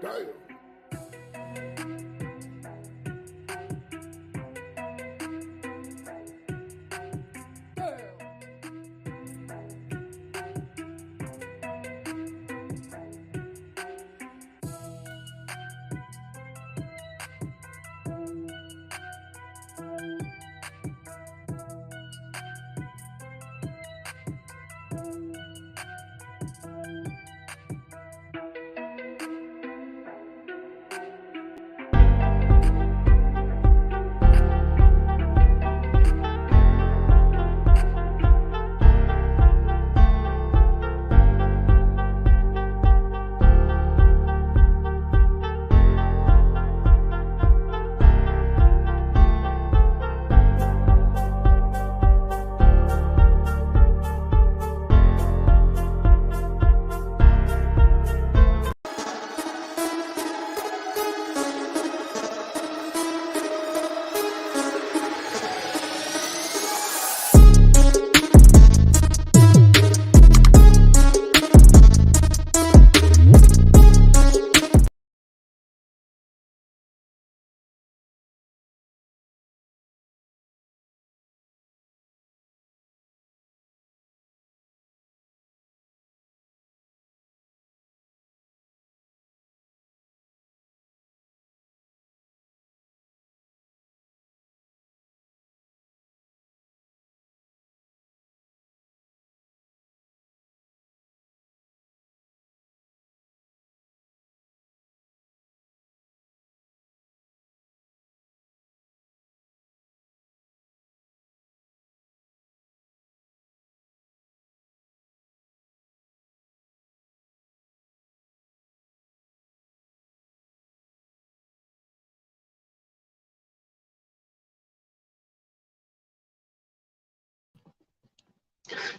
Damn.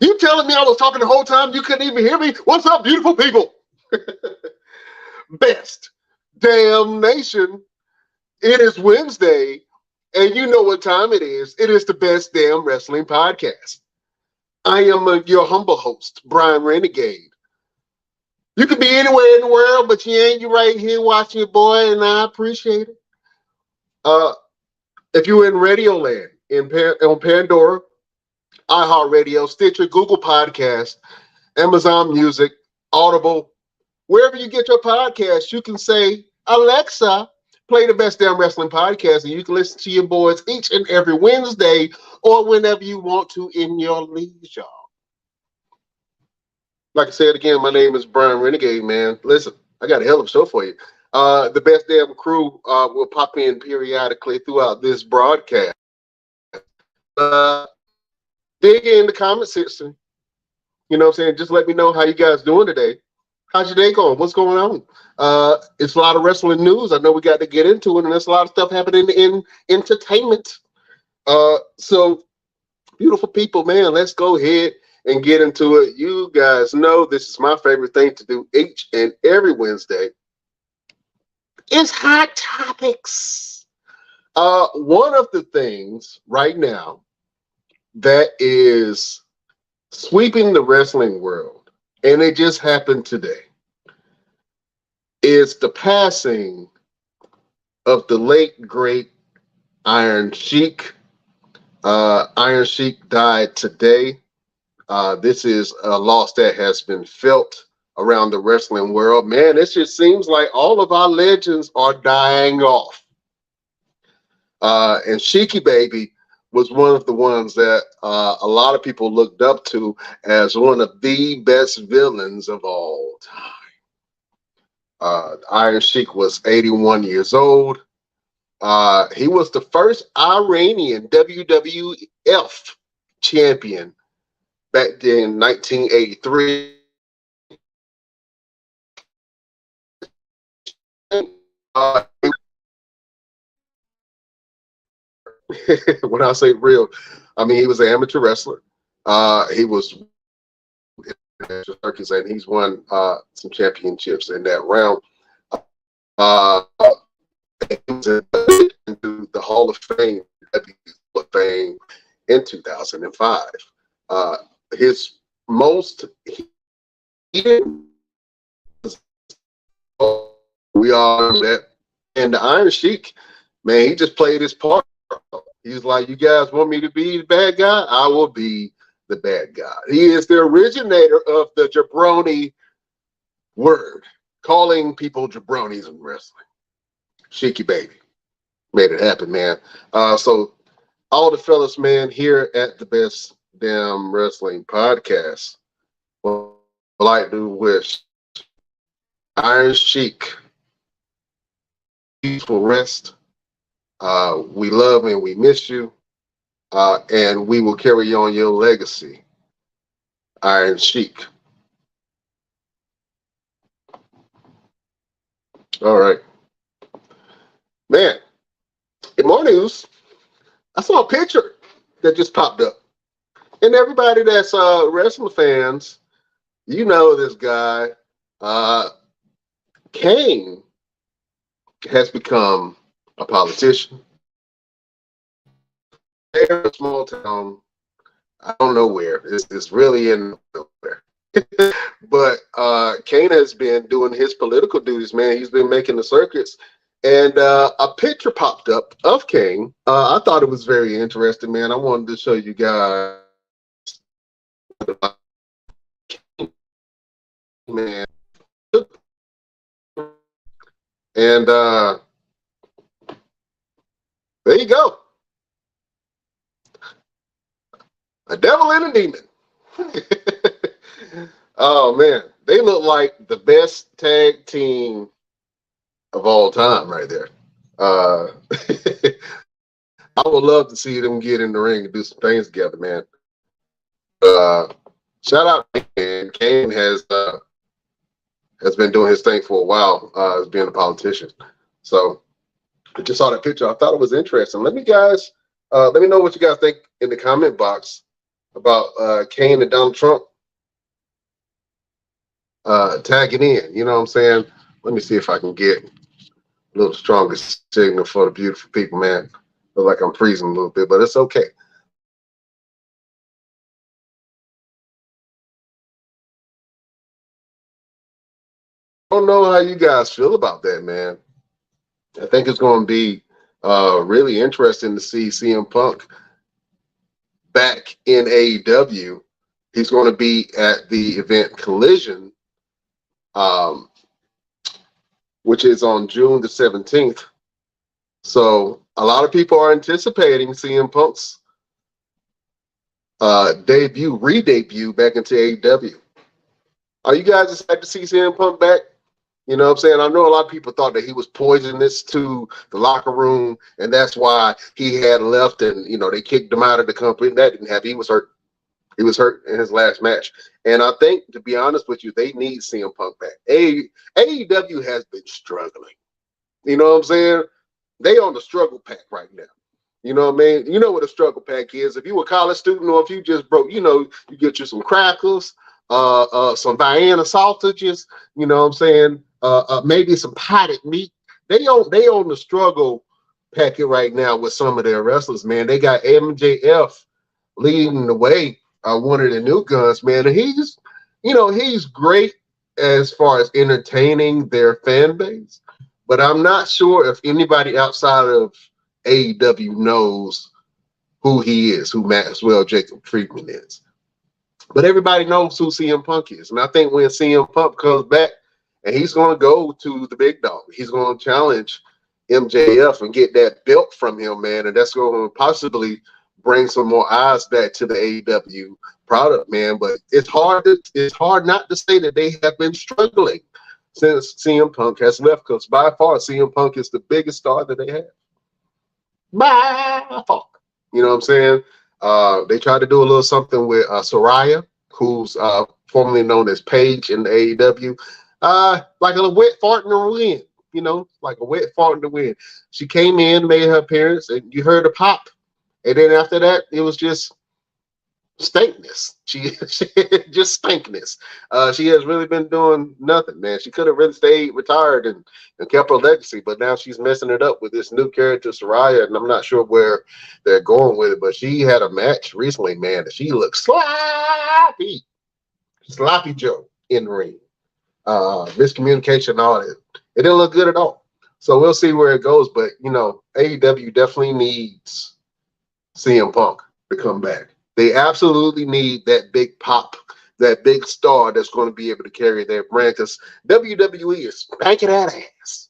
You telling me I was talking the whole time? You couldn't even hear me? What's up, beautiful people? Best damn nation. It is Wednesday, and you know what time it is. It is the Best Damn Wrestling Podcast. I am your humble host, Brian Renegade. You could be anywhere in the world, but you ain't. You right here watching your boy, and I appreciate it. If you're in Radioland, on Pandora, iHeartRadio, Stitcher, Google Podcast, Amazon Music, Audible, wherever you get your podcast, you can say, Alexa, play the best damn wrestling podcast, and you can listen to your boys each and every Wednesday or whenever you want to in your leisure. Like I said again, my name is Brian Renegade, man. Listen, I got a hell of a show for you. The best damn crew will pop in periodically throughout this broadcast. Dig in the comment section. You know what I'm saying? Just let me know how you guys doing today. How's your day going? What's going on? It's a lot of wrestling news. I know we got to get into it, and there's a lot of stuff happening in entertainment. So, beautiful people, man, let's go ahead and get into it. You guys know this is my favorite thing to do each and every Wednesday. It's Hot Topics. One of the things right now that is sweeping the wrestling world, and it just happened today, is the passing of the late, great Iron Sheik. Iron Sheik died today. This is a loss that has been felt around the wrestling world. Man, it just seems like all of our legends are dying off. And Sheiky Baby was one of the ones that a lot of people looked up to as one of the best villains of all time. Iron Sheik was 81 years old. He was the first Iranian WWF champion back in 1983. When I say real, I mean he was an amateur wrestler. He was and he's won some championships in that round. He was into the Hall of Fame, in 2005. His most we are that, and the Iron Sheik, man, he just played his part. He's like, you guys want me to be the bad guy? I will be the bad guy. He is the originator of the jabroni word, calling people jabronis in wrestling. Sheiky Baby made it happen, man. So all the fellas, man, here at the Best Damn Wrestling Podcast would like to wish Iron Sheik peaceful rest. We love and we miss you, and we will carry on your legacy, Iron Sheik. All right, man. In more news, I saw a picture that just popped up, and everybody that's wrestling fans, you know this guy, Kane, has become a politician. They're in a small town. I don't know where. It's really in nowhere. But Kane has been doing his political duties, man. He's been making the circuits. And a picture popped up of Kane. I thought it was very interesting, man. I wanted to show you guys. Man. And there you go. A devil and a demon. Oh, man. They look like the best tag team of all time right there. I would love to see them get in the ring and do some things together, man. Shout out to Kane. Kane has been doing his thing for a while as being a politician. So I just saw that picture. I thought it was interesting. Let me know what you guys think in the comment box about Kane and Donald Trump tagging in. You know what I'm saying? Let me see if I can get a little stronger signal for the beautiful people, man. Look like I'm freezing a little bit, but it's okay. I don't know how you guys feel about that, man. I think it's going to be Really interesting to see CM Punk back in AEW. He's going to be at the event Collision, um, which is on June the 17th. So a lot of people are anticipating CM Punk's re-debut back into AEW. Are you guys excited to see CM Punk back? You know what I'm saying? I know a lot of people thought that he was poisonous to the locker room, and that's why he had left and, they kicked him out of the company. That didn't happen. He was hurt. He was hurt in his last match. And I think, to be honest with you, they need CM Punk back. AEW has been struggling. You know what I'm saying? They on the struggle pack right now. You know what I mean? You know what a struggle pack is. If you were a college student or if you just broke, you get you some crackers, some Vienna sausages, you know what I'm saying? Maybe some potted meat. They on the struggle packet right now with some of their wrestlers, man. They got MJF leading the way, one of the new guns, man. And he's great as far as entertaining their fan base. But I'm not sure if anybody outside of AEW knows who he is, who Maxwell Jacob Friedman is. But everybody knows who CM Punk is. And I think when CM Punk comes back and he's going to go to the big dog, he's going to challenge MJF and get that belt from him, man. And that's going to possibly bring some more eyes back to the AEW product, man. But it's hard not to say that they have been struggling since CM Punk has left, because by far CM Punk is the biggest star that they have. By far. You know what I'm saying? They tried to do a little something with Saraya, who's formerly known as Paige in the AEW. Like a wet fart in the wind, like a wet fart in the wind. She came in, made her appearance, and you heard a pop. And then after that, it was just stankness. She just stankness. She has really been doing nothing, man. She could have really stayed retired and kept her legacy, but now she's messing it up with this new character, Saraya, and I'm not sure where they're going with it, but she had a match recently, man, and she looked sloppy Joe in the ring. Miscommunication, all that. It didn't look good at all. So we'll see where it goes, but, AEW definitely needs CM Punk to come back. They absolutely need that big pop, that big star that's going to be able to carry their brand, because WWE is spanking that ass.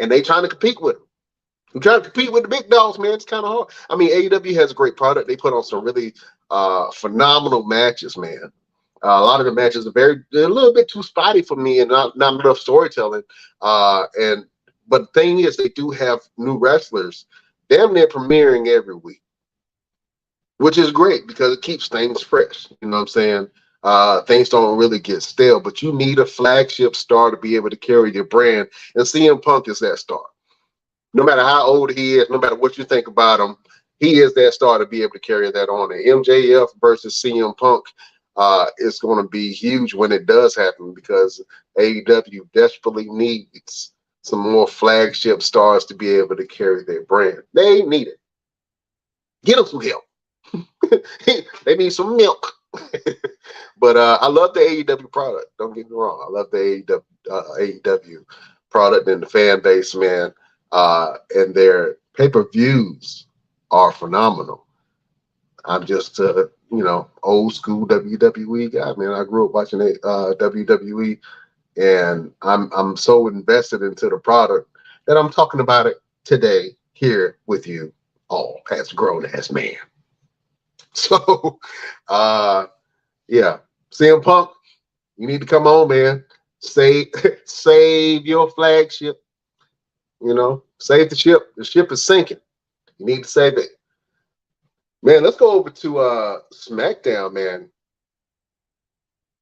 And they trying to compete with them. They're trying to compete with the big dogs, man. It's kind of hard. I mean, AEW has a great product. They put on some really phenomenal matches, man. A lot of the matches they're a little bit too spotty for me and not enough storytelling. But the thing is, they do have new wrestlers damn near premiering every week, which is great because it keeps things fresh. You know what I'm saying? Things don't really get stale, but you need a flagship star to be able to carry your brand. And CM Punk is that star. No matter how old he is, no matter what you think about him, he is that star to be able to carry that on. And MJF versus CM Punk is going to be huge when it does happen, because AEW desperately needs some more flagship stars to be able to carry their brand. They need it. Get them some help. They need some milk. But I love the AEW product. Don't get me wrong. I love the AEW product and the fan base, man. And their pay-per-views are phenomenal. I'm just old school WWE guy, man. I grew up watching WWE, and I'm so invested into the product that I'm talking about it today here with you all as a grown-ass man. So, yeah, CM Punk, you need to come on, man. Save your flagship. Save the ship. The ship is sinking. You need to save it. Man, let's go over to SmackDown, man.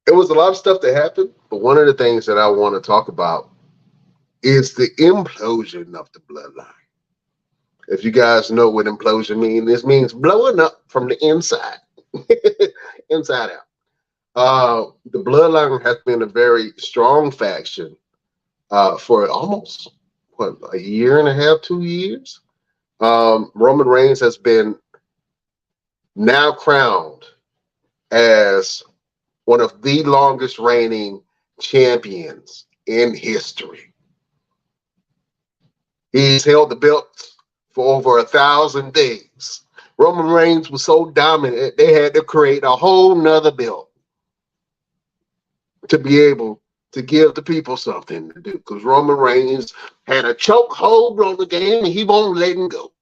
It was a lot of stuff that happened, but one of the things that I want to talk about is the implosion of the bloodline. If you guys know what implosion means, this means blowing up from the inside, inside out. The bloodline has been a very strong faction for almost, a year and a half, 2 years. Roman Reigns has been now crowned as one of the longest reigning champions in history. He's held the belts for over 1,000 days. Roman Reigns was so dominant, they had to create a whole nother belt to be able to give the people something to do. Because Roman Reigns had a chokehold on the game and he won't let him go.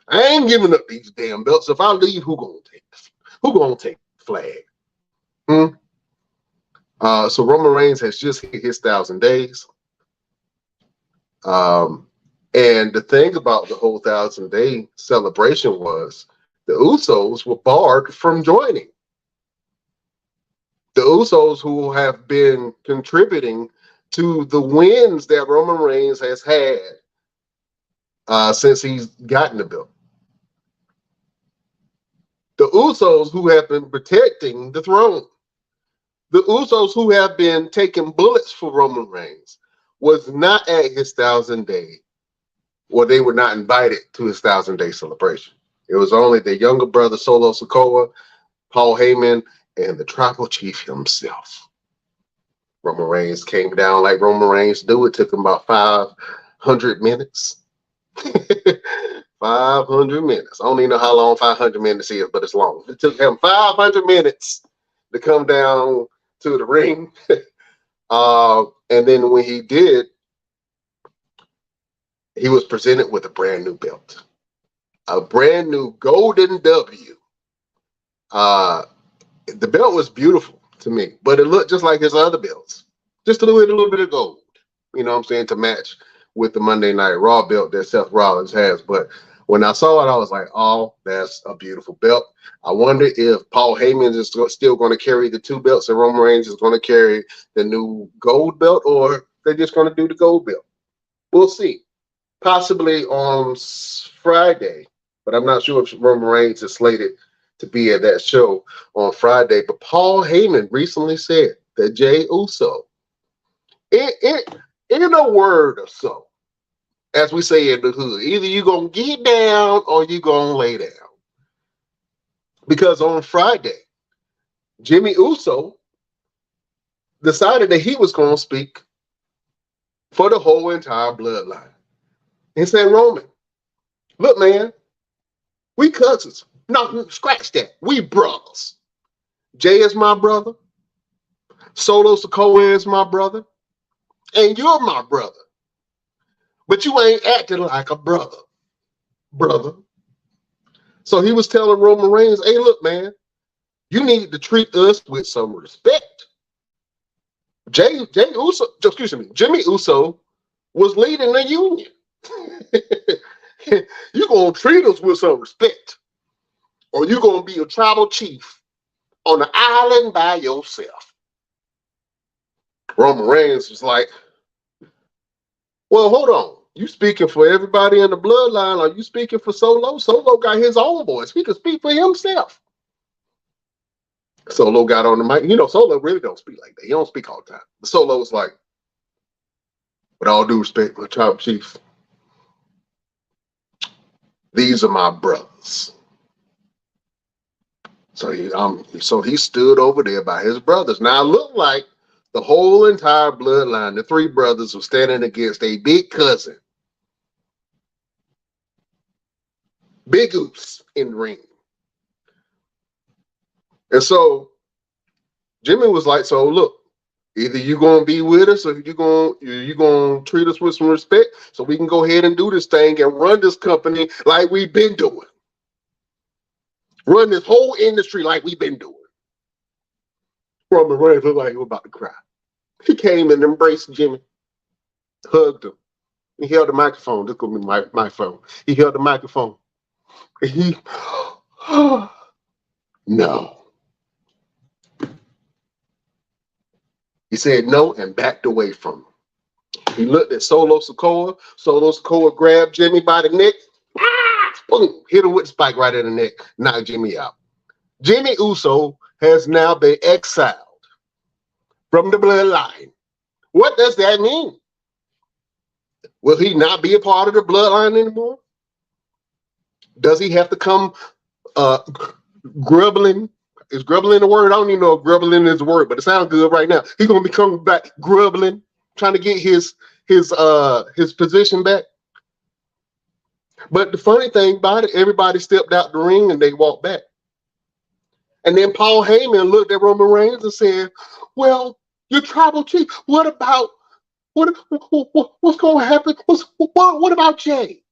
I ain't giving up these damn belts. If I leave, who gonna take this? Who gonna take the flag? So Roman Reigns has just hit his 1,000 days. And the thing about the whole 1,000-day celebration was the Usos were barred from joining. The Usos, who have been contributing to the wins that Roman Reigns has had since he's gotten the belt. The Usos, who have been protecting the throne. The Usos, who have been taking bullets for Roman Reigns, was not at his 1,000-day, or they were not invited to his 1,000-day celebration. It was only the younger brother, Solo Sikoa, Paul Heyman, and the tribal chief himself. Roman Reigns came down like Roman Reigns do. It took him about 500 minutes. 500 minutes. I don't even know how long 500 minutes is, but it's long. It took him 500 minutes to come down to the ring. And then when he did, he was presented with a brand new belt. A brand new Golden W. The belt was beautiful to me, but it looked just like his other belts. Just a little bit of gold, you know what I'm saying, to match with the Monday Night Raw belt that Seth Rollins has. But when I saw it, I was like, oh, that's a beautiful belt. I wonder if Paul Heyman is still going to carry the two belts and Roman Reigns is going to carry the new gold belt, or they're just going to do the gold belt. We'll see. Possibly on Friday, but I'm not sure if Roman Reigns is slated to be at that show on Friday. But Paul Heyman recently said that Jey Uso, in a word or so, as we say in the hood, either you're going to get down or you're going to lay down. Because on Friday, Jimmy Uso decided that he was going to speak for the whole entire bloodline. He said, Roman, look, man, we cousins. No, scratch that. We brothers. Jay is my brother. Solo Sikoa is my brother. And you're my brother. But you ain't acting like a brother. So he was telling Roman Reigns, hey, look, man, you need to treat us with some respect. Jimmy Uso was leading the union. You're going to treat us with some respect, or you're going to be a tribal chief on an island by yourself. Roman Reigns was like, well, hold on. You speaking for everybody in the bloodline, or you speaking for Solo? Solo got his own voice. He can speak for himself. Solo got on the mic. You know, Solo really don't speak like that. He don't speak all the time. But Solo was like, with all due respect, my tribal chief, these are my brothers. So he stood over there by his brothers. Now it looked like the whole entire bloodline, the three brothers, were standing against a big cousin, Big Oops, in the ring. And so Jimmy was like, so look, either you're going to be with us or you're going to treat us with some respect so we can go ahead and do this thing and run this company like we've been doing. Run this whole industry like we've been doing. Roman Reigns looked like he was about to cry. He came and embraced Jimmy, hugged him. He held the microphone. This could be my phone. He held the microphone. And he, no. He said no and backed away from him. He looked at Solo Sikoa. Solo Sikoa grabbed Jimmy by the neck. Boom, hit him with the spike right in the neck. Knocked Jimmy out. Jimmy Uso has now been exiled from the bloodline. What does that mean? Will he not be a part of the bloodline anymore? Does he have to come grubbling? Is grubbling a word? I don't even know if grubbling is a word, but it sounds good right now. He's gonna be coming back grubbling, trying to get his position back. But the funny thing about it, everybody stepped out the ring and they walked back. And then Paul Heyman looked at Roman Reigns and said, "Well, you're tribal chief. What about what's going to happen? What about Jay?"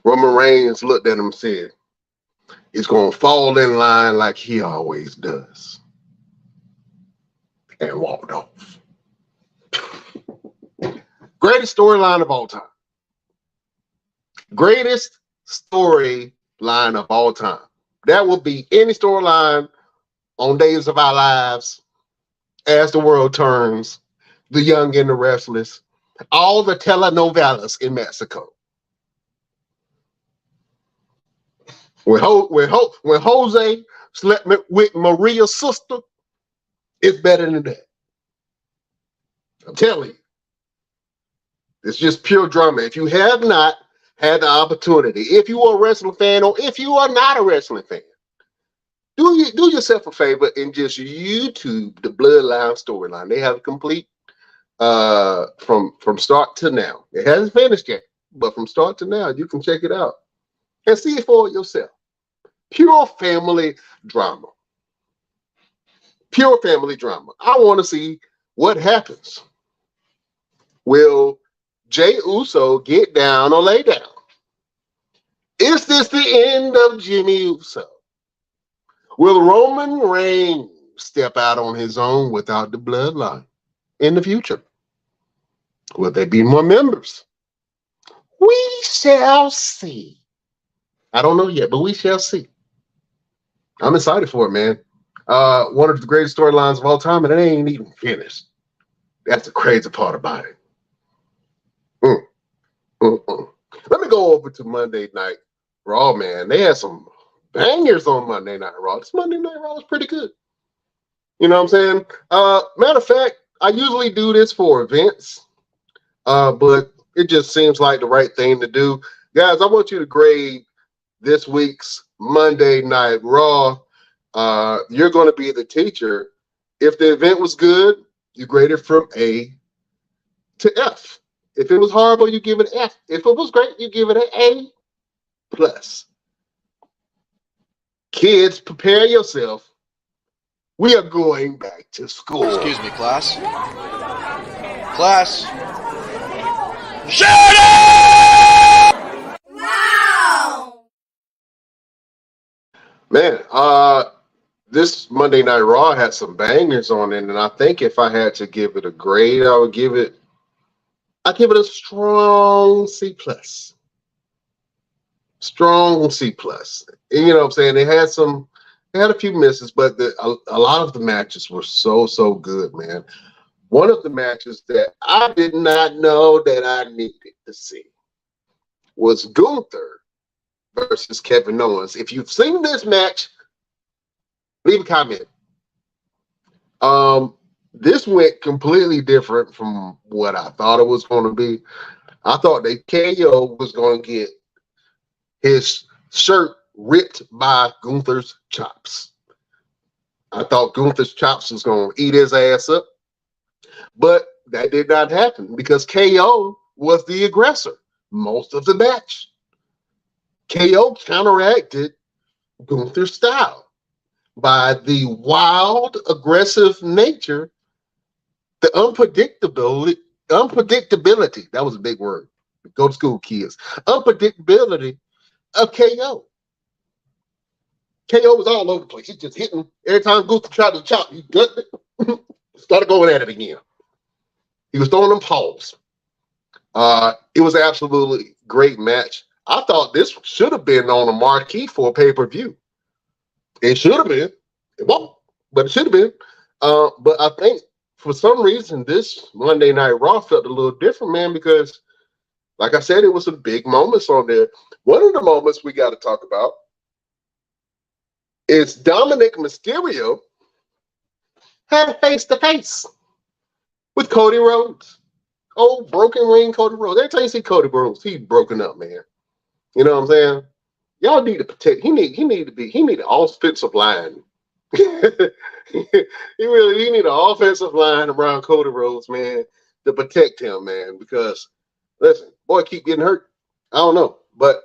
Roman Reigns looked at him and said, "He's going to fall in line like he always does," and walked off. Greatest storyline of all time. Greatest storyline of all time. That will be any storyline on Days of Our Lives, As the World Turns, The Young and the Restless, all the telenovelas in Mexico. When Jose slept with Maria's sister, it's better than that. I'm telling you. It's just pure drama. If you have not had the opportunity, if you are a wrestling fan or if you are not a wrestling fan, do yourself a favor and just YouTube the Bloodline storyline. They have a complete from start to now. It hasn't finished yet, but from start to now, you can check it out and see it for yourself. Pure family drama. Pure family drama. I want to see what happens. Will Jey Uso get down or lay down? Is this the end of Jimmy Uso? Will Roman Reigns step out on his own without the bloodline in the future? Will there be more members? We shall see. I don't know yet, but we shall see. I'm excited for it, man. One of the greatest storylines of all time, and it ain't even finished. That's the crazy part about it. Let me go over to Monday Night Raw, man. They had some bangers on Monday Night Raw. This Monday Night Raw was pretty good. You know what I'm saying? Matter of fact, I usually do this for events, but it just seems like the right thing to do. Guys, I want you to grade this week's Monday Night Raw. You're going to be the teacher. If the event was good, you grade it from A to F. If it was horrible, you give it an F. If it was great, you give it an A plus. Kids, prepare yourself. We are going back to school. Excuse me, class. Class. Shut up! Wow! Man, this Monday Night Raw had some bangers on it, and I think if I had to give it a grade, I'd give it a strong C plus. Strong C plus. And you know what I'm saying? They had a few misses, but a lot of the matches were so good, man. One of the matches that I did not know that I needed to see was Gunther versus Kevin Owens. If you've seen this match, leave a comment. This went completely different from what I thought it was going to be. I thought that KO was going to get his shirt ripped by Gunther's chops. I thought Gunther's chops was going to eat his ass up. But that did not happen because KO was the aggressor most of the match. KO counteracted Gunther's style by the wild, aggressive nature, the unpredictability, that was a big word. Go to school, kids. Unpredictability of KO. KO was all over the place. He's just hitting. Every time Gunther tried to chop, he gutted it. Started going at it again. He was throwing them paws. It was an absolutely great match. I thought this should have been on a marquee for a pay-per-view. It should have been. It won't, but it should have been. But I think for some reason, this Monday Night Raw felt a little different, man, because like I said, it was some big moments on there. One of the moments we got to talk about is Dominic Mysterio had face-to-face with Cody Rhodes. Oh, broken wing Cody Rhodes. Every time you see Cody Rhodes, he's broken up, man. You know what I'm saying? Y'all need to protect. He need an offensive line. he need an offensive line around Cody Rhodes, man, to protect him, man. Because listen, boy keep getting hurt. I don't know. But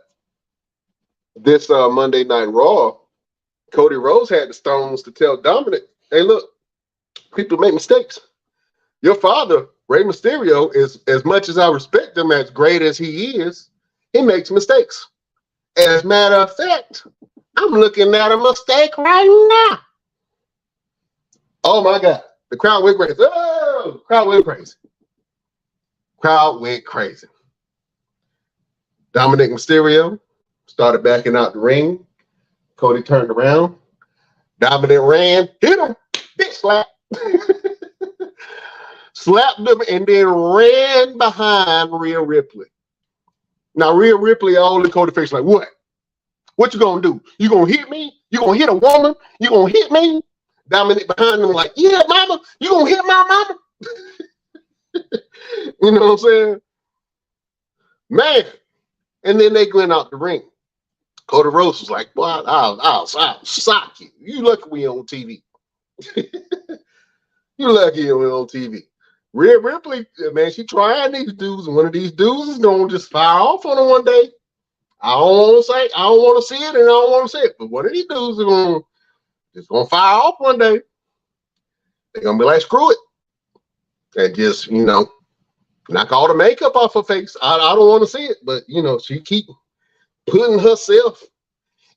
this Monday Night Raw, Cody Rhodes had the stones to tell Dominic, hey, look, people make mistakes. Your father, Rey Mysterio, is, as much as I respect him, as great as he makes mistakes. As a matter of fact, I'm looking at a mistake right now. Oh my God. The crowd went crazy. Oh, crowd went crazy. Crowd went crazy. Dominic Mysterio started backing out the ring. Cody turned around. Dominic ran, hit him, bitch slap. Slapped him and then ran behind Rhea Ripley. Now, Rhea Ripley all in Cody's face like, what? What you gonna do? You gonna hit me? You gonna hit a woman? You gonna hit me? Dominic behind him like, yeah, mama, you gonna hit my mama? You know what I'm saying? Man. And then they went out the ring. Cody Rhodes was like, boy, I'll sock you. You lucky we on TV. You lucky we're on TV. Rhea Ripley, man, she trying these dudes, and one of these dudes is gonna just fire off on her one day. I don't want to see it, and I don't want to see it. But one of these dudes is gonna fire off one day. They're gonna be like, screw it. And just, knock all the makeup off her face. I don't want to see it, but she keep putting herself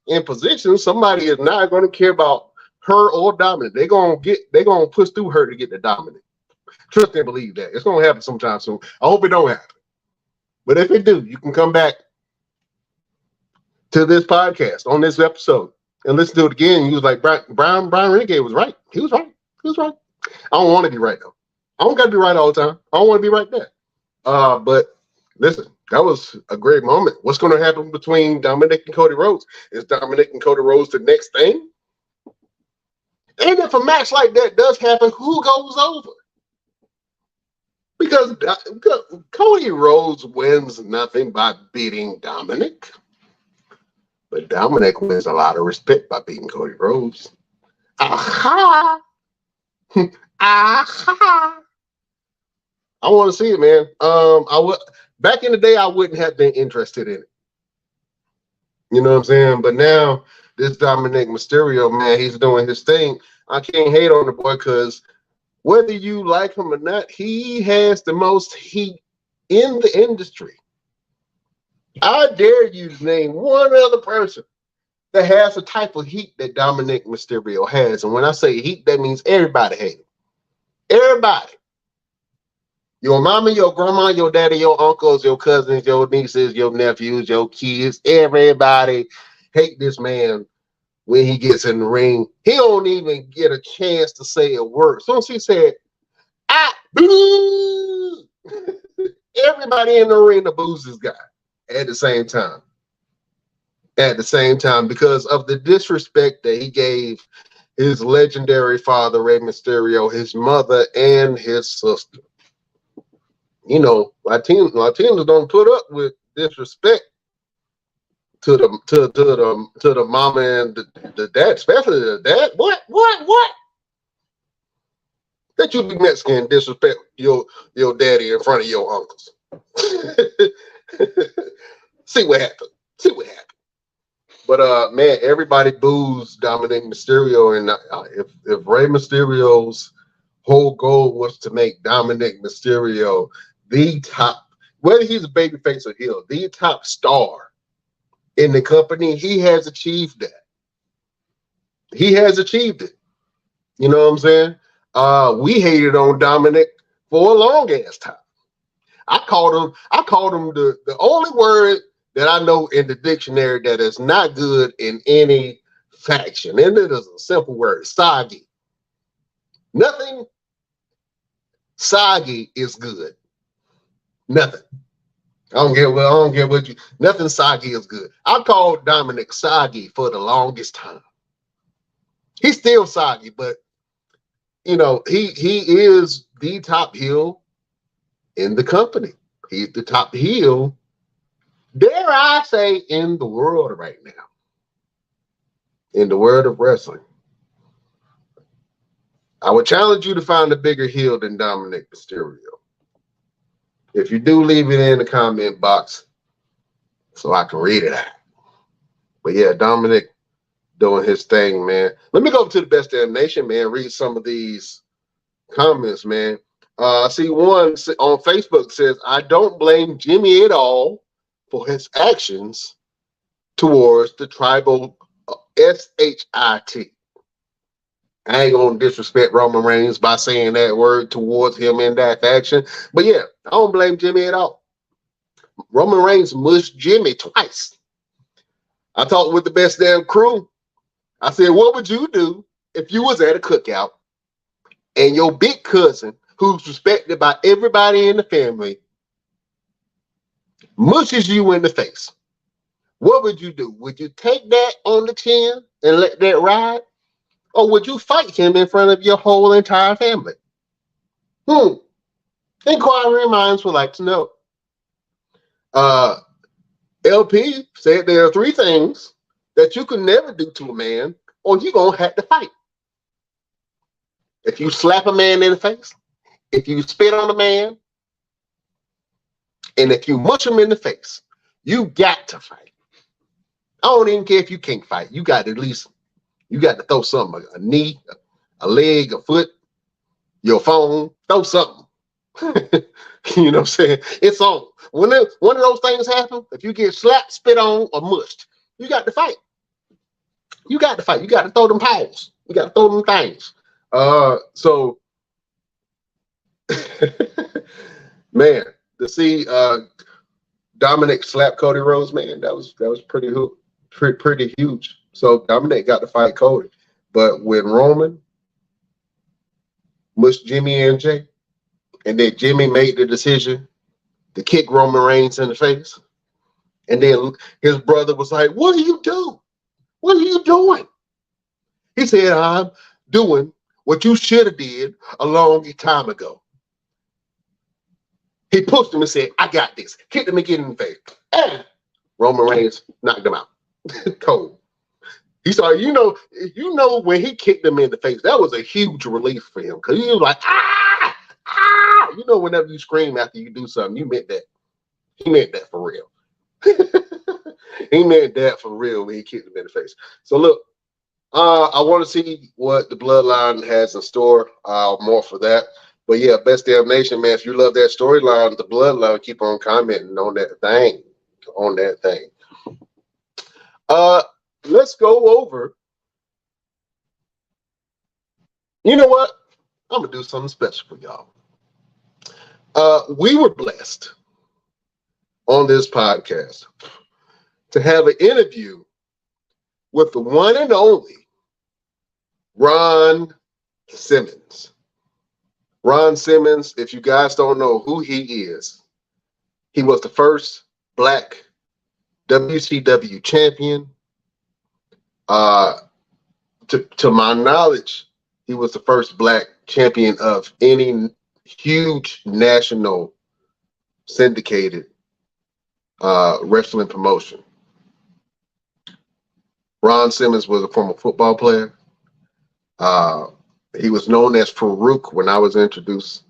in position. Somebody is not gonna care about her or Dominic. They're gonna push through her to get the Dominic. Trust and believe that. It's gonna happen sometime soon. I hope it don't happen. But if it do, you can come back to this podcast on this episode and listen to it again. He was like, Brian Renegade was right. He was right. I don't want to be right though. I don't gotta be right all the time. I don't want to be right there. But listen, that was a great moment. What's gonna happen between Dominic and Cody Rhodes? Is Dominic and Cody Rhodes the next thing? And if a match like that does happen, who goes over? Because Cody Rhodes wins nothing by beating Dominic. But Dominic wins a lot of respect by beating Cody Rhodes. Aha! Aha! I want to see it, man. Back in the day, I wouldn't have been interested in it. You know what I'm saying? But now, this Dominic Mysterio, man, he's doing his thing. I can't hate on the boy because whether you like him or not, he has the most heat in the industry. I dare you to name one other person that has the type of heat that Dominic Mysterio has. And when I say heat, that means everybody hates him. Everybody. Your mama, your grandma, your daddy, your uncles, your cousins, your nieces, your nephews, your kids, everybody hate this man when he gets in the ring. He don't even get a chance to say a word. As soon as he said, boo! Everybody in the arena boos this guy at the same time. At the same time, because of the disrespect that he gave his legendary father, Rey Mysterio, his mother, and his sister. Latinos don't put up with disrespect to the mama and the dad, especially the dad. What? That you be Mexican disrespect your daddy in front of your uncles. See what happened. But man, everybody boos Dominic Mysterio, and if Rey Mysterio's whole goal was to make Dominic Mysterio the top, whether he's a babyface or heel, the top star in the company, he has achieved that. He has achieved it. You know what I'm saying? We hated on Dominic for a long ass time. I called him the only word that I know in the dictionary that is not good in any faction. And it is a simple word, soggy. Nothing soggy is good. Nothing. I don't get what you. Nothing soggy is good. I called Dominic soggy for the longest time. He's still soggy, but he is the top heel in the company. He's the top heel, dare I say, in the world right now. In the world of wrestling. I would challenge you to find a bigger heel than Dominic Mysterio. If you do, leave it in the comment box so I can read it out. But yeah, Dominic doing his thing, man. Let me go to the Best Damn Nation, man. Read some of these comments, man. I see one on Facebook says, I don't blame Jimmy at all for his actions towards the tribal SHIT. I ain't gonna disrespect Roman Reigns by saying that word towards him in that faction. But yeah, I don't blame Jimmy at all. Roman Reigns mushed Jimmy twice. I talked with the Best Damn Crew. I said, what would you do if you was at a cookout and your big cousin, who's respected by everybody in the family, mushes you in the face? What would you do? Would you take that on the chin and let that ride? Or would you fight him in front of your whole entire family? Inquiring minds would like to know. LP said there are 3 things that you can never do to a man, or you're going to have to fight. If you slap a man in the face, if you spit on a man, and if you mush him in the face, you got to fight. I don't even care if you can't fight. You got to at least, you got to throw something, a knee, a leg, a foot, your phone, throw something. You know what I'm saying? It's on. When one of those things happen, if you get slapped, spit on, or mushed, you got to fight. You got to fight. You got to throw them paws. You got to throw them things. So, man, to see Dominic slap Cody Rhodes, man, that was pretty huge. So Dominic got to fight Cody, but when Roman mushed Jimmy and Jay, and then Jimmy made the decision to kick Roman Reigns in the face, and then his brother was like, "What do you do? What are you doing?" He said, "I'm doing what you should have did a long time ago." He pushed him and said, "I got this." Kicked him again in the face. And Roman Reigns knocked him out. Cold. He started, you know, when he kicked him in the face, that was a huge relief for him, because he was like, ah, ah. You know, whenever you scream after you do something, you meant that. He meant that for real. He meant that for real when he kicked him in the face. So look, I want to see what the Bloodline has in store. More for that. But yeah, Best Damn Nation, man, if you love that storyline, the Bloodline, keep on commenting on that thing. Let's go over. You know what? I'm going to do something special for y'all. We were blessed on this podcast to have an interview with the one and only Ron Simmons. Ron Simmons, if you guys don't know who he is, he was the first Black WCW champion. To my knowledge, he was the first Black champion of any huge national syndicated wrestling promotion. Ron Simmons was a former football player. He was known as Farouk when I was introduced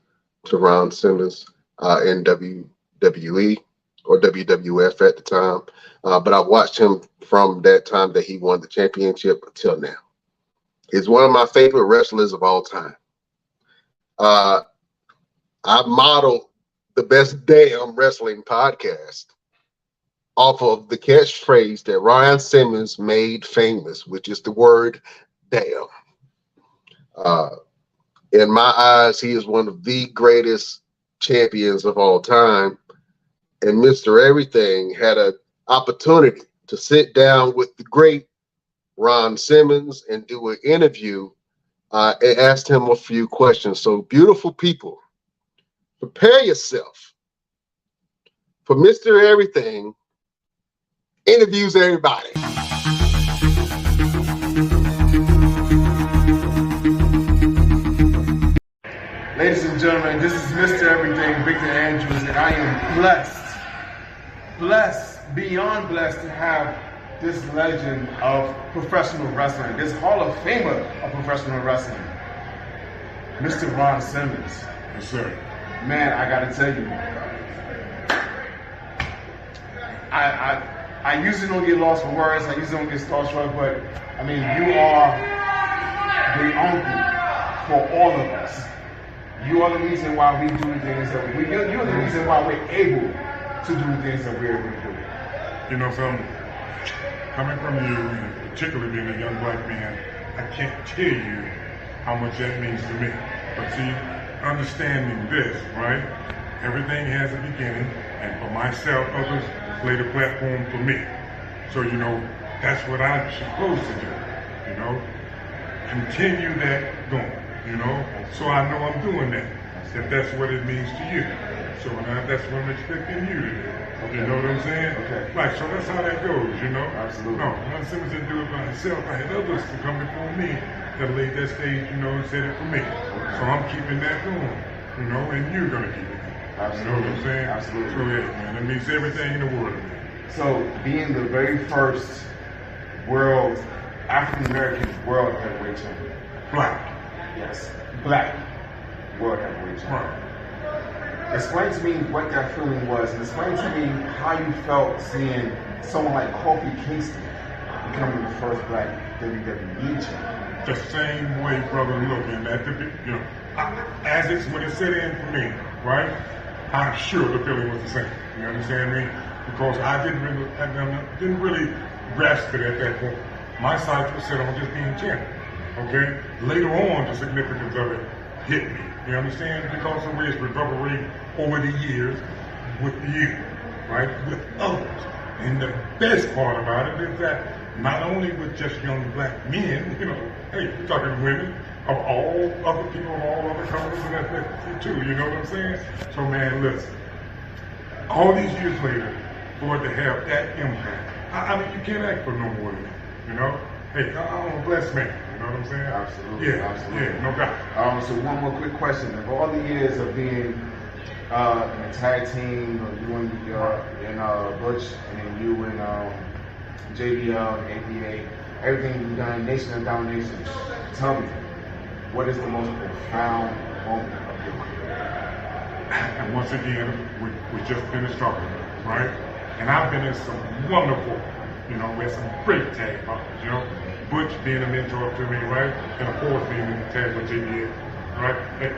to Ron Simmons in WWE or WWF at the time. But I watched him from that time that he won the championship until now. He's one of my favorite wrestlers of all time. I modeled the Best Damn Wrestling podcast off of the catchphrase that Ron Simmons made famous, which is the word damn. In my eyes, he is one of the greatest champions of all time. And Mr. Everything had an opportunity to sit down with the great Ron Simmons and do an interview and asked him a few questions. So, beautiful people, prepare yourself for Mr. Everything interviews everybody. Ladies and gentlemen, this is Mr. Everything, Victor Andrews, and I am blessed, beyond blessed to have this legend of professional wrestling, this Hall of Famer of professional wrestling, Mr. Ron Simmons. Yes, sir. Man, I gotta tell you, I usually don't get lost for words. I usually don't get starstruck, but I mean, you are the uncle for all of us. You are the reason why we do the things that we do. You're the reason why we're able to do the things that we're able to do. You know, coming from you, and particularly being a young black man, I can't tell you how much that means to me. But see, understanding this, right? Everything has a beginning, and for myself, others laid a platform for me. So, you know, that's what I'm supposed to do, you know? Continue that going, you know? So I know I'm doing that, if that's what it means to you. So that's what I'm expecting you to do. Okay. You know what I'm saying? Okay. Right, so that's how that goes, you know? Absolutely. No, Ron Simmons didn't do it by himself. I had others to come before me that laid that stage, you know, and said it for me. So I'm keeping that going, you know, and you're gonna keep it going. Absolutely. You know what I'm saying? Absolutely. So yeah, man, it means everything in the world to me. So being the very first African American world heavyweight champion. Black. Yes. Black world heavyweight champion. Right. Explain to me what that feeling was, and explain to me how you felt seeing someone like Kofi Kingston becoming the first black WWE champion. The same way, brother, looking at the, you know, as it's when it set in for me, right? I'm sure the feeling was the same. You understand me? Because I didn't really grasp it at that point. My sights were set on just being champion. Okay? Later on, the significance of it hit me. You understand? Because of where it's reverberated over the years with you, right? With others. And the best part about it is that not only with just young black men, you know, hey, we're talking to women of all other people of all other colors and ethnicity too, you know what I'm saying? So man, listen, all these years later, for it to have that impact, I mean, you can't ask for no more than that, you know? Hey, I'm a blessed man, you know what I'm saying? Absolutely. Yeah, absolutely. yeah, no doubt. So one more quick question. Of all the years of being in a tag team, you and Butch, and then you and JBL and APA, everything you've done, Nation of Domination, tell me, what is the most profound moment of your career? And once again, we just finished talking about it, right? And I've been in some wonderful, you know, with some great tag partners, you know. Butch being a mentor to me, right? And of course being in the tag with JBL, right? And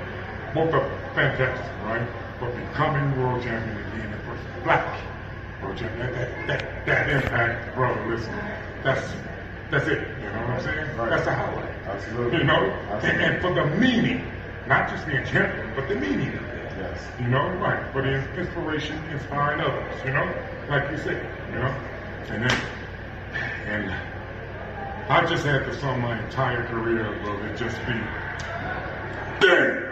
both are fantastic, right? But becoming world champion and being the first black world champion, that impact, brother, listen, that's it, you know what I'm saying? Right. That's the highlight. Absolutely. You know? Absolutely. And for the meaning, not just being champion, but the meaning of it. Yes. You know, right? For the inspiration, inspiring others, you know? Like you said, you know? And I just had to sum my entire career, brother, just be, damn!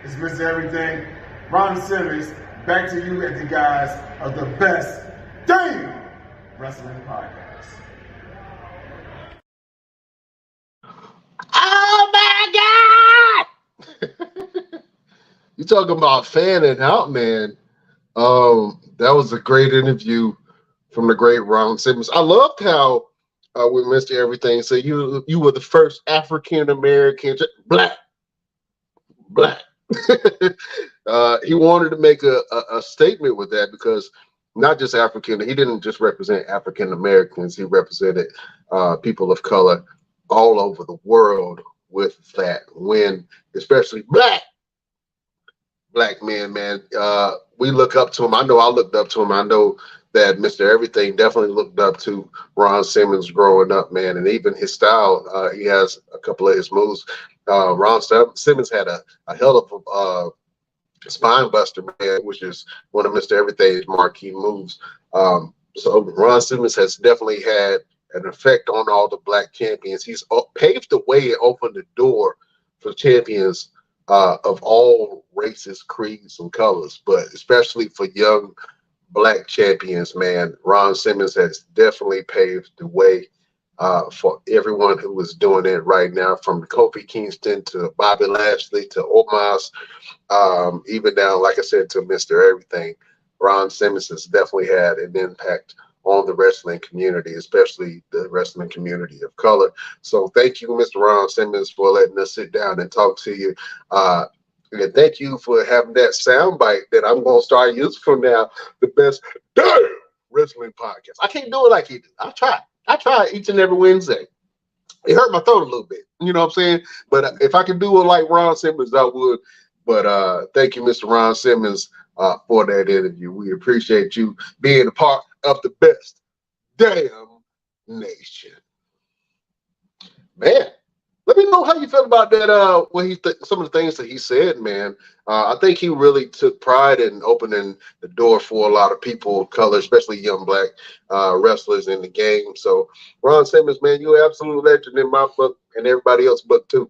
It's Mr. Everything. Ron Simmons, back to you at the guys of the best damn wrestling podcast. Oh my God! You talking about fanning out, man. That was a great interview from the great Ron Simmons. I loved how with Mr. Everything, so you were the first African American black. He wanted to make a statement with that because not just African, he didn't just represent African Americans, he represented people of color all over the world with that win, especially black men, man. We look up to him. I know I looked up to him. I know that Mr. Everything definitely looked up to Ron Simmons growing up, man, and even his style. He has a couple of his moves. Ron Simmons had a hell of a spine buster, man, which is one of Mr. Everything's marquee moves. So Ron Simmons has definitely had an effect on all the black champions. He's paved the way and opened the door for champions of all races, creeds, and colors, but especially for young black champions, man. Ron Simmons has definitely paved the way for everyone who is doing it right now, from Kofi Kingston to Bobby Lashley to Omos, even down, like I said, to Mr. Everything. Ron Simmons has definitely had an impact on the wrestling community, especially the wrestling community of color. So thank you, Mr. Ron Simmons, for letting us sit down and talk to you. And thank you for having that soundbite that I'm gonna start using from now. The best damn wrestling podcast. I can't do it like he do. I try. I try each and every Wednesday. It hurt my throat a little bit. You know what I'm saying? But if I could do it like Ron Simmons, I would. But thank you, Mr. Ron Simmons, for that interview. We appreciate you being a part of the best damn nation. Man, let me know how you feel about that. Some of the things that he said, man. I think he really took pride in opening the door for a lot of people of color, especially young black wrestlers in the game. So, Ron Simmons, man, you're an absolute legend in my book and everybody else's book too.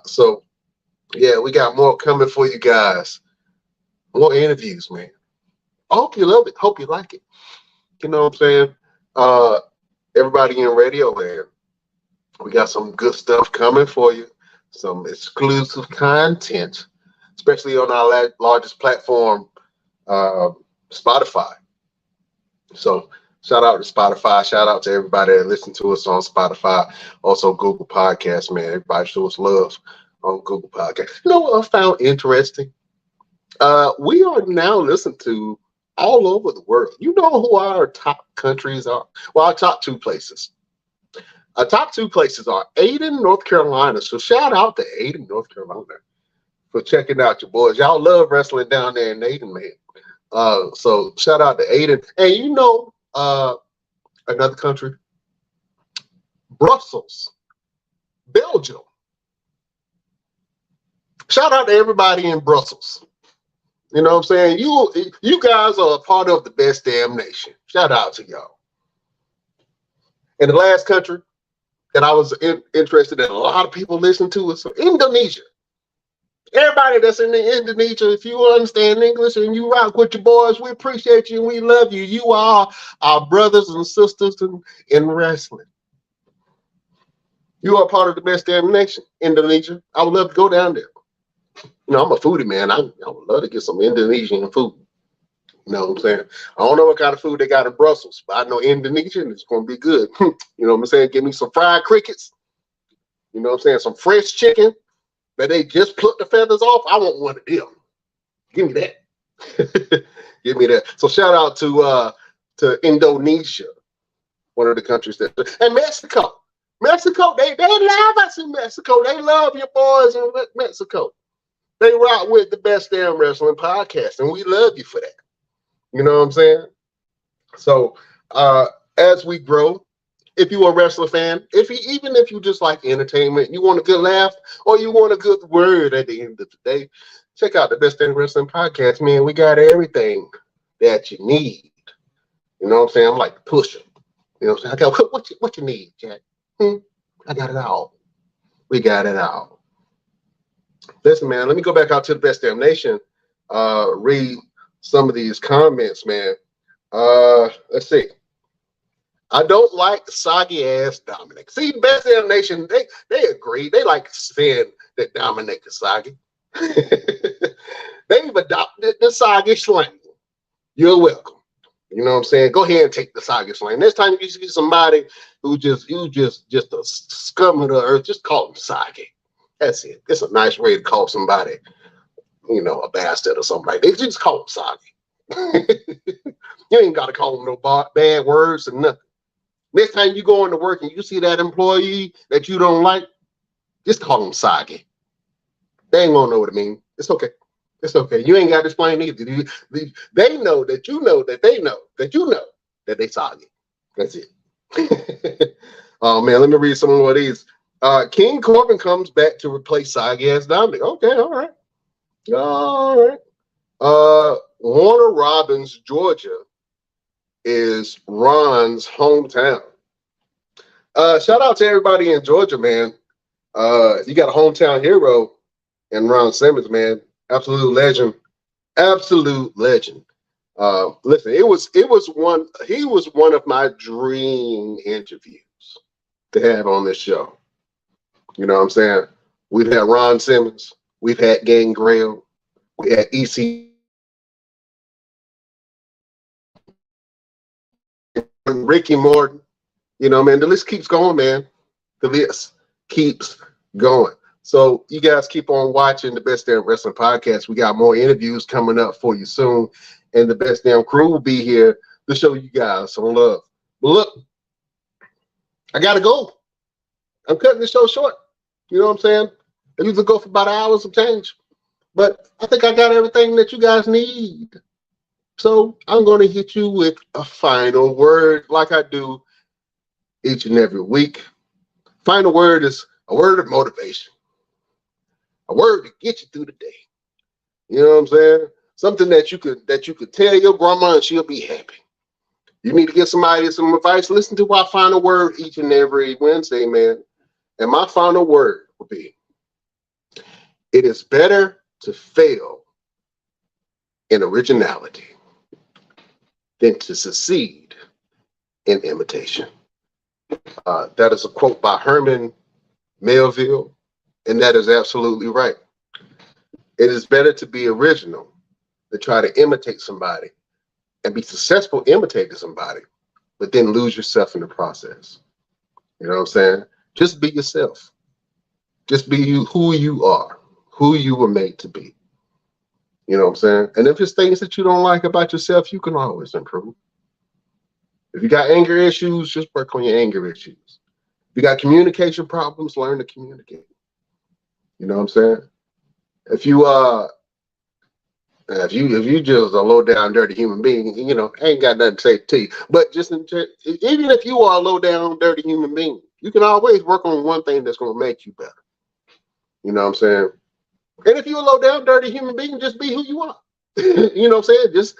So, yeah, we got more coming for you guys. More interviews, man. I hope you love it. Hope you like it. You know what I'm saying? Everybody in Radio Land. We got some good stuff coming for you, some exclusive content, especially on our largest platform, Spotify. So shout out to Spotify. Shout out to everybody that listen to us on Spotify. Also Google Podcasts, man. Everybody show us love on Google Podcasts. You know what I found interesting? We are now listened to all over the world. You know who our top countries are? Well, our top two places. Our top two places are Aden, North Carolina. So shout out to Aden, North Carolina for checking out your boys. Y'all love wrestling down there in Aden, man. So shout out to Aden. And you know another country? Brussels, Belgium. Shout out to everybody in Brussels. You know what I'm saying? You guys are a part of the best damn nation. Shout out to y'all. And the last country that I was interested in, a lot of people listen to is Indonesia. Everybody that's in Indonesia, if you understand English and you rock with your boys, we appreciate you and we love you. You are our brothers and sisters in wrestling. You are part of the best damn nation, Indonesia. I would love to go down there. You know, I'm a foodie, man. I would love to get some Indonesian food. You know what I'm saying? I don't know what kind of food they got in Brussels, but I know Indonesian is going to be good. You know what I'm saying? Give me some fried crickets. You know what I'm saying? Some fresh chicken that they just plucked the feathers off. I want one of them. Give me that. Give me that. So shout out to Indonesia, one of the countries that, and Mexico. Mexico, they love us in Mexico. They love your boys in Mexico. They rock with the best damn wrestling podcast, and we love you for that. You know what I'm saying? So as we grow, if you're a wrestler fan, even if you just like entertainment, you want a good laugh, or you want a good word at the end of the day, check out the Best Damn Wrestling Podcast, man. We got everything that you need. You know what I'm saying? I'm like the pusher. You know what I'm saying? I got what you need, Jack? I got it all. We got it all. Listen, man, let me go back out to the Best Damn Nation. Read some of these comments, man. Let's see. I don't like soggy ass Dominic. See, Best Damn Nation, they agree. They like saying that Dominic is soggy. They've adopted the soggy slang. You're welcome. You know what I'm saying? Go ahead and take the soggy slang. Next time you see somebody who just a scum of the earth, just call them soggy. That's it. It's a nice way to call somebody, you know, a bastard or something like that. They just call them soggy. You ain't got to call them no bad words and nothing. Next time you go into work and you see that employee that you don't like, just call them soggy. They ain't gonna know what it means. It's okay. It's okay. You ain't got to explain either. They know that you know that they know that you know that they soggy. That's it. Oh man, let me read some more of these. King Corbin comes back to replace soggy ass Dominic. Okay, all right. All right. Warner Robins, Georgia is Ron's hometown. Shout out to everybody in Georgia, man. You got a hometown hero in Ron Simmons, man. Absolute legend. Absolute legend. Listen, he was one of my dream interviews to have on this show. You know what I'm saying? We've had Ron Simmons, we've had Gangrel, we had EC, Ricky Morton. You know, man, the list keeps going, man. The list keeps going. So you guys keep on watching the Best Damn Wrestling Podcast. We got more interviews coming up for you soon, and the Best Damn Crew will be here to show you guys some love. But look, I gotta go. I'm cutting the show short. You know what I'm saying? I usually go for about hours of change, but I think I got everything that you guys need. So I'm going to hit you with a final word like I do each and every week. Final word is a word of motivation, a word to get you through the day. You know what I'm saying? Something that you could tell your grandma and she'll be happy. You need to get somebody some advice. Listen to our final word each and every Wednesday, man. And my final word will be, it is better to fail in originality than to succeed in imitation. That is a quote by Herman Melville, and that is absolutely right. It is better to be original than try to imitate somebody and be successful imitating somebody, but then lose yourself in the process. You know what I'm saying? Just be yourself. Just be you, who you are, who you were made to be. You know what I'm saying? And if it's things that you don't like about yourself, you can always improve. If you got anger issues, just work on your anger issues. If you got communication problems, learn to communicate. You know what I'm saying? If you just a low down dirty human being, you know, I ain't got nothing to say to you. But just even if you are a low down dirty human being, you can always work on one thing that's going to make you better. You know what I'm saying? And if you're a low down dirty human being, just be who you are. You know what I'm saying? Just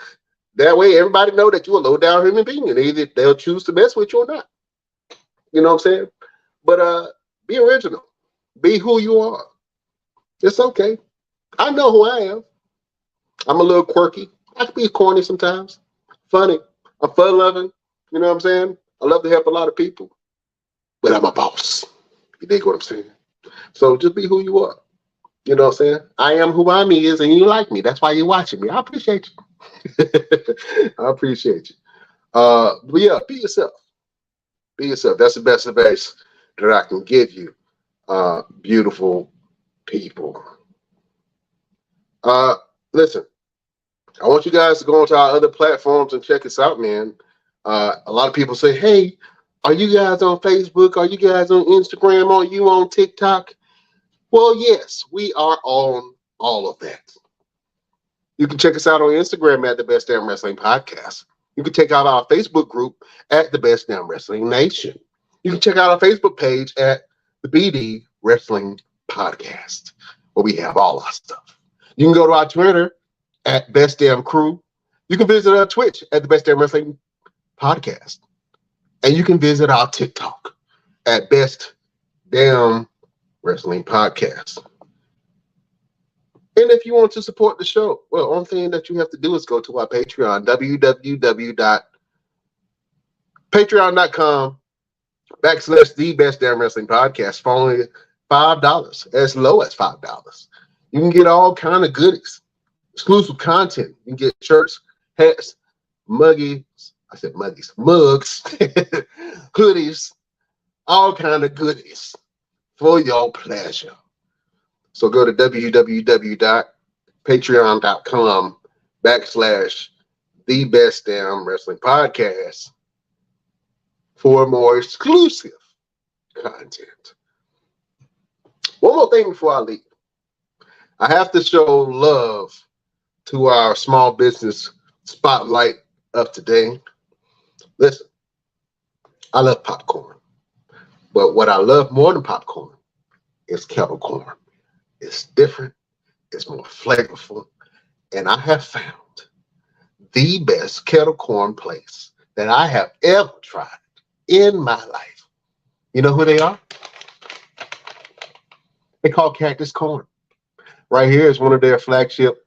that way everybody know that you're a low down human being, and either they'll choose to mess with you or not. You know what I'm saying? But be original. Be who you are. It's okay. I know who I am. I'm a little quirky. I can be corny sometimes. Funny. I'm fun loving. You know what I'm saying? I love to help a lot of people. But I'm a boss. You dig what I'm saying? So just be who you are. You know what I'm saying? I am who I is, and you like me. That's why you're watching me. I appreciate you. I appreciate you. But yeah, be yourself. Be yourself. That's the best advice that I can give you, beautiful people. Listen, I want you guys to go onto our other platforms and check us out, man. A lot of people say, hey, are you guys on Facebook? Are you guys on Instagram? Are you on TikTok? Well, yes, we are on all of that. You can check us out on Instagram at the Best Damn Wrestling Podcast. You can check out our Facebook group at the Best Damn Wrestling Nation. You can check out our Facebook page at the BD Wrestling Podcast, where we have all our stuff. You can go to our Twitter at Best Damn Crew. You can visit our Twitch at the Best Damn Wrestling Podcast. And you can visit our TikTok at Best Damn Wrestling Podcast. And if you want to support the show, well, only thing that you have to do is go to our Patreon, www.patreon.com/the Best Damn Wrestling Podcast for only $5, as low as $5. You can get all kind of goodies, exclusive content. You can get shirts, hats, mugs, hoodies, all kind of goodies for your pleasure. So go to www.patreon.com/the Best Damn Wrestling Podcast for more exclusive content. One more thing before I leave. I have to show love to our small business spotlight of today. Listen, I love popcorn, but what I love more than popcorn is kettle corn. It's different, it's more flavorful, and I have found the best kettle corn place that I have ever tried in my life. You know who they are? They call Cactus Corn. Right here is one of their flagship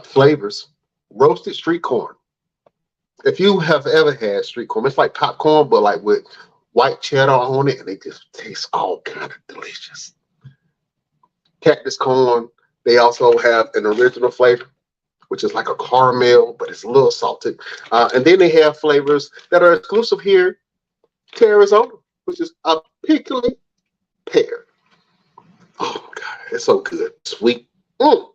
flavors, roasted street corn. If you have ever had street corn, it's like popcorn, but like with white cheddar on it, and it just tastes all kind of delicious. Cactus Corn, they also have an original flavor, which is like a caramel, but it's a little salted. And then they have flavors that are exclusive here to Arizona, which is a pickly pear. Oh God, it's so good, sweet. Mm.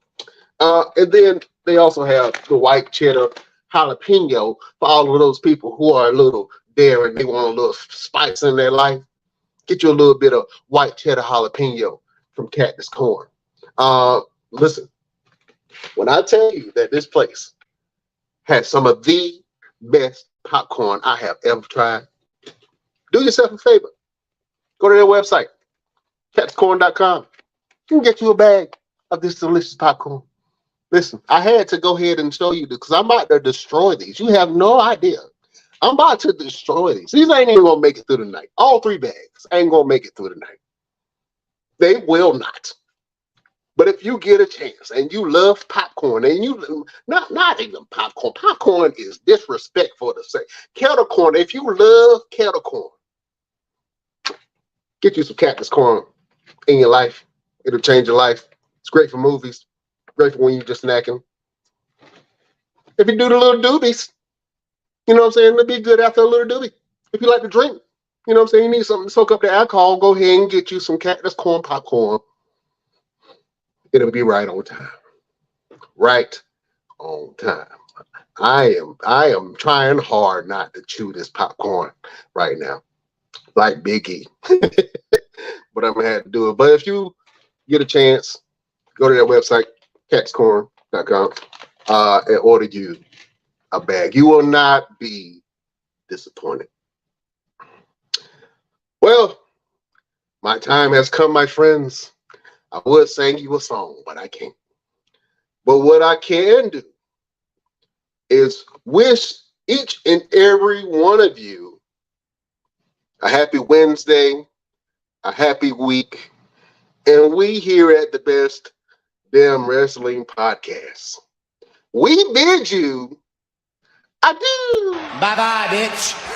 And then they also have the white cheddar jalapeno for all of those people who are a little daring. They want a little spice in their life. Get you a little bit of white cheddar jalapeno from Cactus Corn. Listen, when I tell you that this place has some of the best popcorn I have ever tried, do yourself a favor. Go to their website, cactuscorn.com. You can get you a bag of this delicious popcorn. Listen, I had to go ahead and show you this because I'm about to destroy these. You have no idea. I'm about to destroy these. These ain't even gonna make it through the night. All 3 bags ain't gonna make it through the night. They will not. But if you get a chance and you love popcorn, and you not even popcorn. Popcorn is disrespectful to say. Kettle corn. If you love kettle corn, get you some Cactus Corn in your life. It'll change your life. It's great for movies. Great for when you're just snacking. If you do the little doobies, you know what I'm saying? It'll be good after a little doobie. If you like to drink, you know what I'm saying? You need something to soak up the alcohol, go ahead and get you some Cactus Corn popcorn. It'll be right on time. Right on time. I am trying hard not to chew this popcorn right now, like Big E. But I'm gonna have to do it. But if you get a chance, go to their website, cactuscorn.com, and order you a bag. You will not be disappointed. Well, my time has come, my friends. I would sing you a song, but I can't. But what I can do is wish each and every one of you a happy Wednesday, a happy week, and we here at the Best Damn Wrestling Podcast, we bid you adieu. Bye-bye, bitch.